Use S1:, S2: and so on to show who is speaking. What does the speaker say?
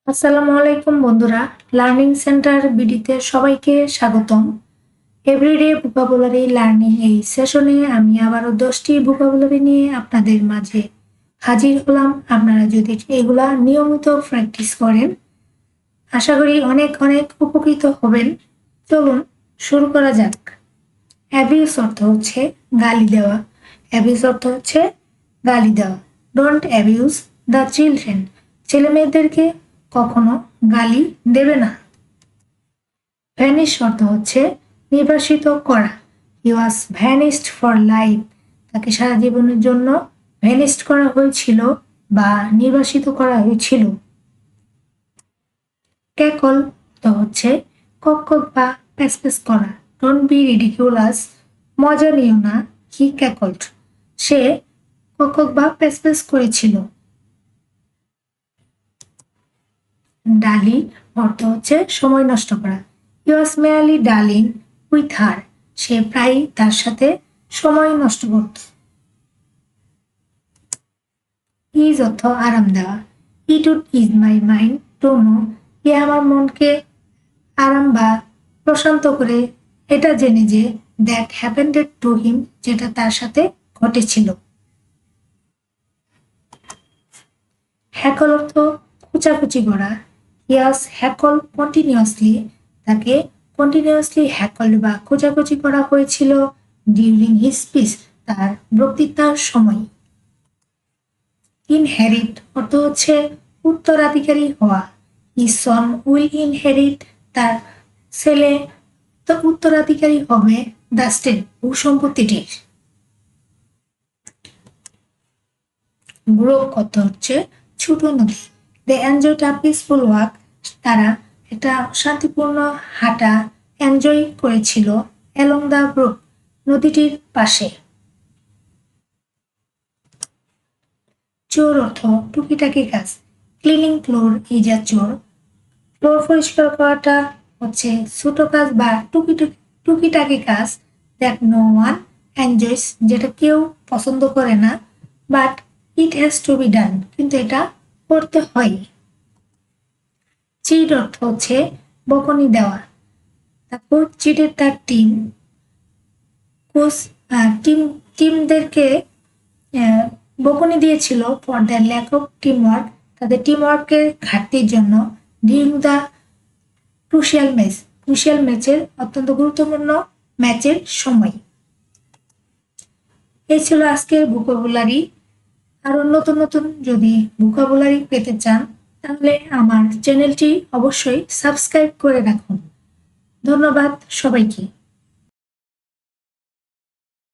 S1: আসসালামু আলাইকুম বন্ধুরা, লার্নিং সেন্টার বিডিতে সবাইকে স্বাগতম। এভরিডে ভোকাবুলারি লার্নিং এই সেশনে আমি আবারও 10টি ভোকাবুলারি নিয়ে আপনাদের মাঝে হাজির হলাম। আপনারা যদি এগুলা নিয়মিত প্র্যাকটিস করেন আশা করি অনেক অনেক উপকৃত হবেন। চলুন শুরু করা যাক। অ্যাবিউজ অর্থ হচ্ছে গালি দেওয়া। অ্যাবিউজ অর্থ হচ্ছে গালি দেওয়া। Don't abuse the children. ছেলে মেয়েদেরকে কখনো গালি দেবে না। ভ্যানিশ অর্থ হচ্ছে নির্বাসিত করা। হি ওয়াজ ভ্যানিশড ফর লাইফ। তাকে সারা জীবনের জন্য ভ্যানিশড করা হয়েছিল বা নির্বাসিত করা হয়েছিল। ক্যাকল অর্থ হচ্ছে কক বা প্যাসপ্যাস করা। Don't be ridiculous. মজা নিও না। হি ক্যাকলড। সে কক বা প্যাসপ্যাস করেছিল। ডালি অর্থ হচ্ছে সময় নষ্ট করা। হি ওয়াজ মেয়ারলি ডালিং উইথ হার। সে প্রায়ই তার সাথে সময় নষ্ট করত। ইজ অর্থ আরাম দেওয়া। It would ease my mind to know. এ আমার মনকে আরাম বা প্রশান্ত করে এটা জেনে যে দ্যাট হ্যাপেন্ডেড টু হিম, যেটা তার সাথে ঘটেছিল। হ্যাকল অর্থ কুচাকুচি করা। ইয়াস হ্যাকল কন্টিনিউয়াসলি। তাকে কন্টিনিউয়াসলি হ্যাকল বা খোঁচাখুচি করা হয়েছিল ডিউরিং হিজ স্পিচ, তার বক্তৃতার সময়। ইনহেরিট অর্থ হচ্ছে উত্তরাধিকারী হওয়া। His son will inherit. তার ছেলে তো উত্তরাধিকারী হবে দ্য স্টেট, ভূসম্পত্তিটির। ব্রোক অর্থ হচ্ছে ছোট নদী। দে এনজয়ড আ পিসফুল ওয়াক। তারা একটা শান্তিপূর্ণ হাঁটা এনজয় করেছিল অ্যালং দ্য ব্রুক, নদীটির পাশে। চোর অর্থ টুকিটাকি কাজ। ক্লিনিং ফ্লোর ইজ আ চোর। ফ্লোর পরিষ্কার করাটা হচ্ছে ছোট কাজ বা টুকিটাকি কাজ দ্যাট নো ওয়ান এনজয়স, যেটা কেউ পছন্দ করে না, but it has to be done, কিন্তু এটা করতে হয়। চিট অর্থ হচ্ছে বকুনি দেওয়া। তারপর চিটের তার টিম কোচ টিমদেরকে বকুনি দিয়েছিল for the lack of team work, তাদের টিম ওয়ার্কের ঘাটতির জন্য। ডিউরিং দ্য ক্রুশিয়াল ম্যাচের অত্যন্ত গুরুত্বপূর্ণ ম্যাচের সময়। এই ছিল আজকের ভোকাবুলারি। আরো নতুন নতুন যদি ভোকাবুলারি পেতে চান তাহলে আমার চ্যানেলটি অবশ্যই সাবস্ক্রাইব করে রাখুন। ধন্যবাদ সবাইকে।